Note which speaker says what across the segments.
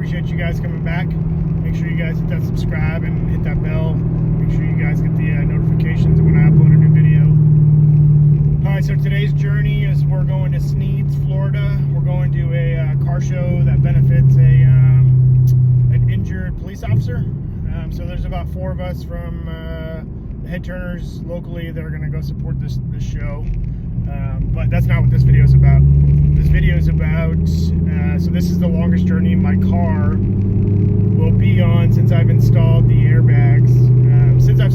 Speaker 1: appreciate you guys coming back. Make sure you guys hit that subscribe and hit that bell. Make sure you guys get the notifications when I upload a new video. Alright, so today's journey is we're going to Sneads, Florida. We're going to a car show that benefits an injured police officer. So there's about 4 of us from the head turners locally that are going to go support this show. But that's not what this video is about. This video is about, so this is the longest journey my car will be on since I've installed the airbags. Since I've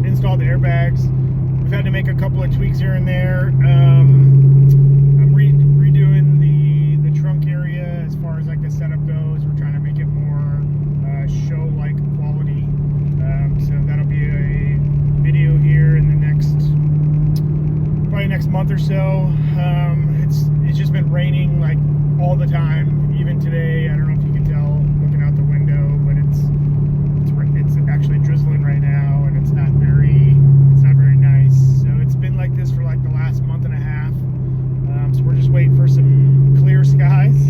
Speaker 1: installed the airbags, we've had to make a couple of tweaks here and there. I'm redoing the trunk area as far as like the setup goes. We're trying to make it more show-like quality. So that'll be a video here in the probably next month or so. It's just been raining like all the time, even today. I don't know if you can tell looking out the window, but it's actually drizzling right now, and it's not very nice. So it's been like this for like the last month and a half. So we're just waiting for some clear skies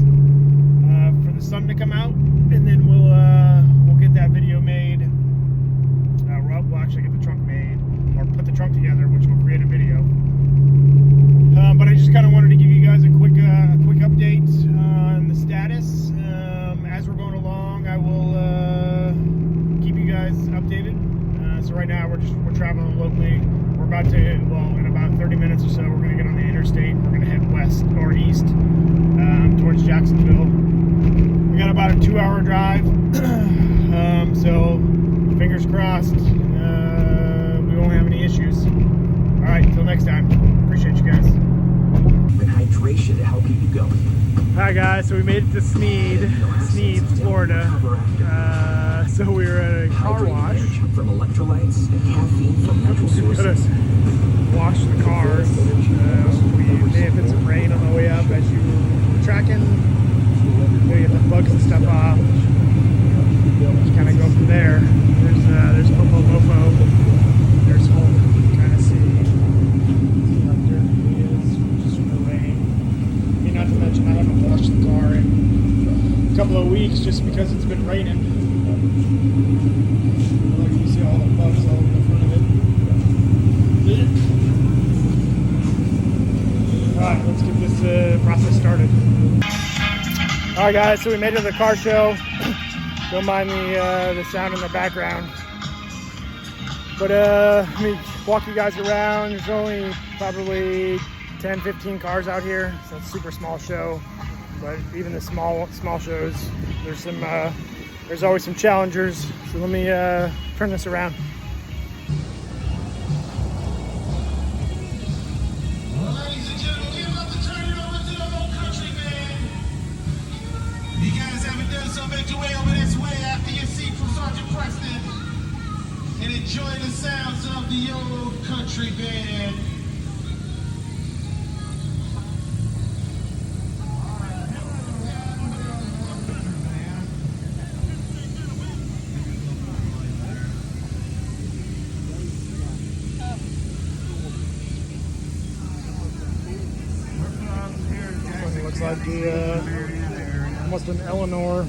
Speaker 1: for the sun to come out, and then we'll get that video made. We'll actually get the trunk made, or put the trunk together, which will create a video. But I just kind of wanted to give you guys a quick update on the status. As we're going along, I will keep you guys updated. So right now we're traveling locally. We're about to, in about 30 minutes or so, we're going to get on the interstate. We're going to head west or east towards Jacksonville. We got about a 2-hour drive. So fingers crossed we won't have any issues. All right, until next time. Appreciate you guys.
Speaker 2: And hydration to help keep you going.
Speaker 1: Hi guys, so we made it to Sneads, Florida. So we were at a car wash.
Speaker 2: From electrolytes and caffeine from natural sources.
Speaker 1: Wash the cars. We may have hit some rain on the way up as you were tracking. Maybe get the bugs and stuff off. Just kind of go from there. There's Popo Mofo. There's Hulk. You can kind of see how dirty he is just from the rain. I mean, not to mention I haven't washed the car in a couple of weeks just because it's been raining. Look, you see all the bugs all over the front of it. Alright, let's get this process started. Alright guys, so we made it to the car show. Don't mind the sound in the background. But let me walk you guys around. There's only probably 10-15 cars out here. So it's a super small show. But even the small shows, there's always some challengers. So let me turn this around.
Speaker 3: Ladies and gentlemen, we're about to turn it over to the whole country, man. You guys haven't done so, make your way over this way after your seat from Sergeant Preston and enjoy the sounds of the old country band.
Speaker 1: Looks like almost an Eleanor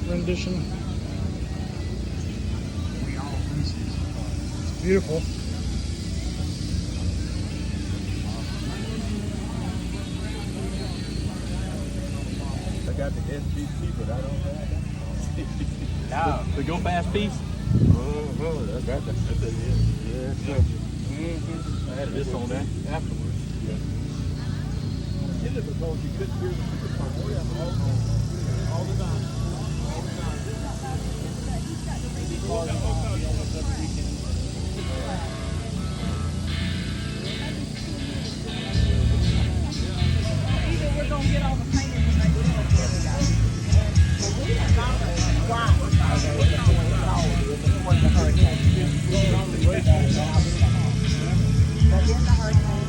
Speaker 1: rendition. It's beautiful.
Speaker 4: I got the SBT, but I don't have that. The go fast piece? Oh, that's it. Yeah, sure. I had this on that afterwards. Yeah. Is it because you couldn't hear the supercar all the time?
Speaker 5: Either we're going to get all the painters and they will help everybody. But we have not why. Before the hurricane. But in the hurricane,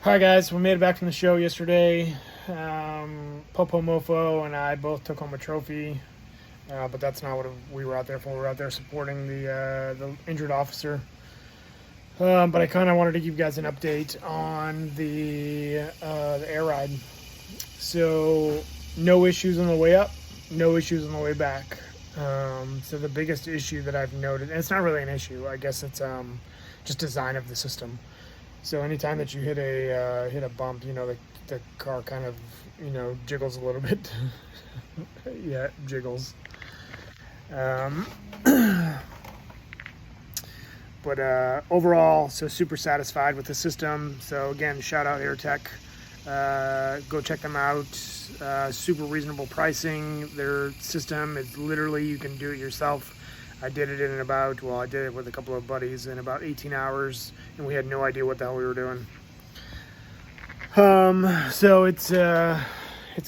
Speaker 1: All right, guys, we made it back from the show yesterday. Popo Mofo and I both took home a trophy, but that's not what we were out there for. We were out there supporting the injured officer. But I kind of wanted to give you guys an update on the air ride. So no issues on the way up, no issues on the way back. So the biggest issue that I've noted, and it's not really an issue, I guess it's just design of the system. So anytime that you hit a bump, you know, the car kind of, you know, jiggles a little bit. Yeah, it jiggles. But overall, so super satisfied with the system. So again, shout out Airtekk. Go check them out. Super reasonable pricing. Their system is literally, you can do it yourself. I did it in about, well, I did it with a couple of buddies in about 18 hours, and we had no idea what the hell we were doing. So it's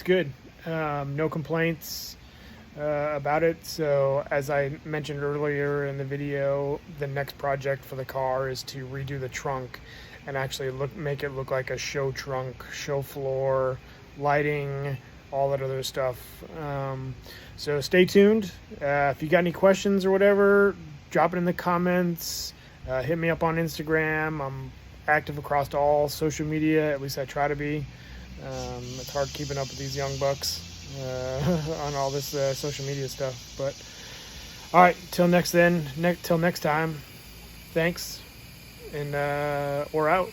Speaker 1: good. No complaints about it. So as I mentioned earlier in the video, the next project for the car is to redo the trunk and actually make it look like a show trunk, show floor, lighting, all that other stuff. So stay tuned. If you got any questions or whatever, drop it in the comments. Hit me up on Instagram. I'm active across all social media, at least I try to be. It's hard keeping up with these young bucks on all this social media stuff. But all right, till next time, thanks, and we're out.